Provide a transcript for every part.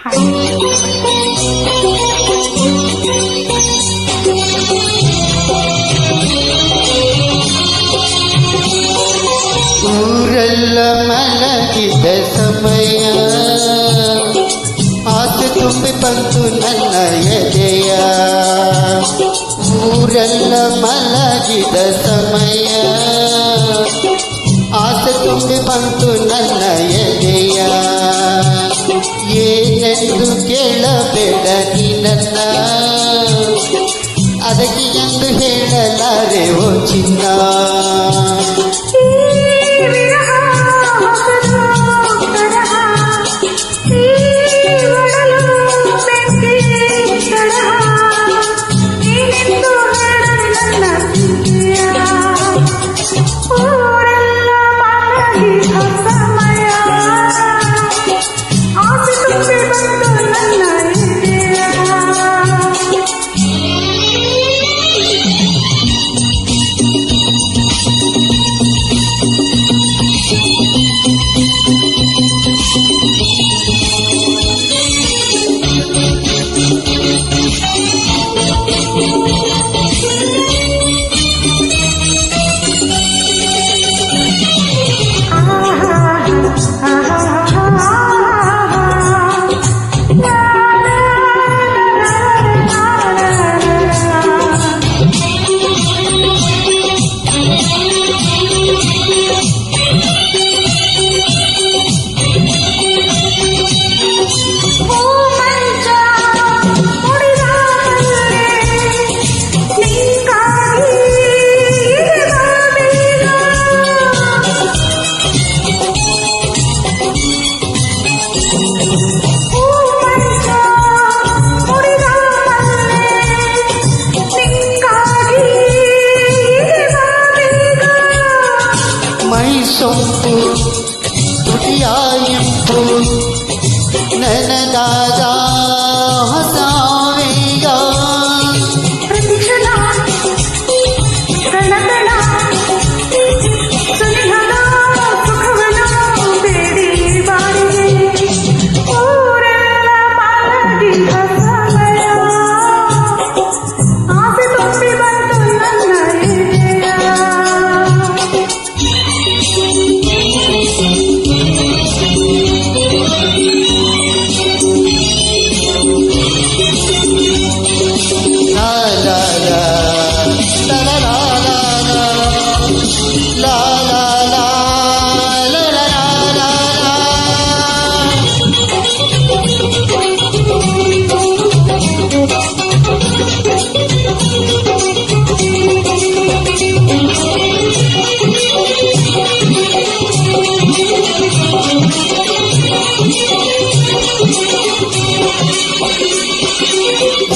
ಊರೆಲ್ಲ ಮಲಗಿದ ಸಮಯ ಆಸೆ ತುಂಬಿ ಬಂತು ನನ್ನ ಎದೆಯ. ಊರೆಲ್ಲ ಮಲಗಿದ ಸಮಯ ಆಸೆ ತುಂಬಿ ಬಂತು ನನ್ನ ಎದೆಯ. ಏನೆಂದು ಕೇಳಬೇಡ ನಿನ್ನ, ಅದಕ್ಕೆ ಎಂದು ಹೇಳಲಾರೆ ಓ ಚಿನ್ನ. ಸೊಂಪು ತುಟಿಯಾಯಿಂಪು ನನಗಾದ ಹೊಸವೇಗ.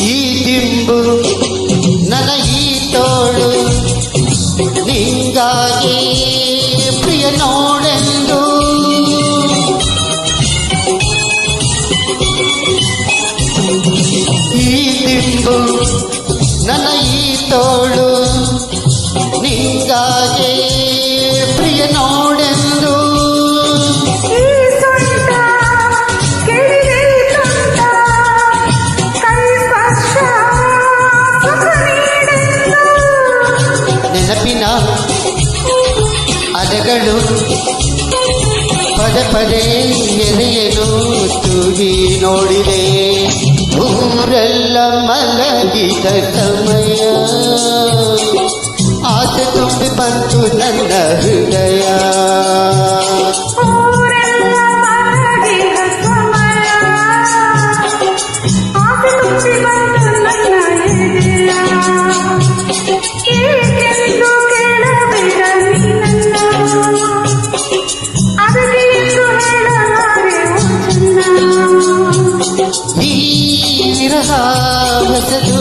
ಈ ದಿಂಬು ನನ್ನ ಈ ತೋಳು ನಿಂಗಾಗಿ ಪ್ರಿಯ ನೋಡೆಂದು. ಈ ದಿಂಬು ನನ್ನ ಈ ತೋಳು ನಿಂಗಾಗಿ ಪ್ರಿಯ ನೋಡೆಂದು. ನೆನಪಿನ ಅಲೆಗಳು ಪದೇ ಪದೇ ಎದೆಯನ್ನು ತೂಗಿ ನೋಡಿದೆ. ಊರೆಲ್ಲ ಮಲಗಿದ ಸಮಯ ಆಸೆ ತುಂಬಿ ಬಂತು ನನ್ನ ಹೃದಯ. ಈ ವಿರಹ ಹೊಸದು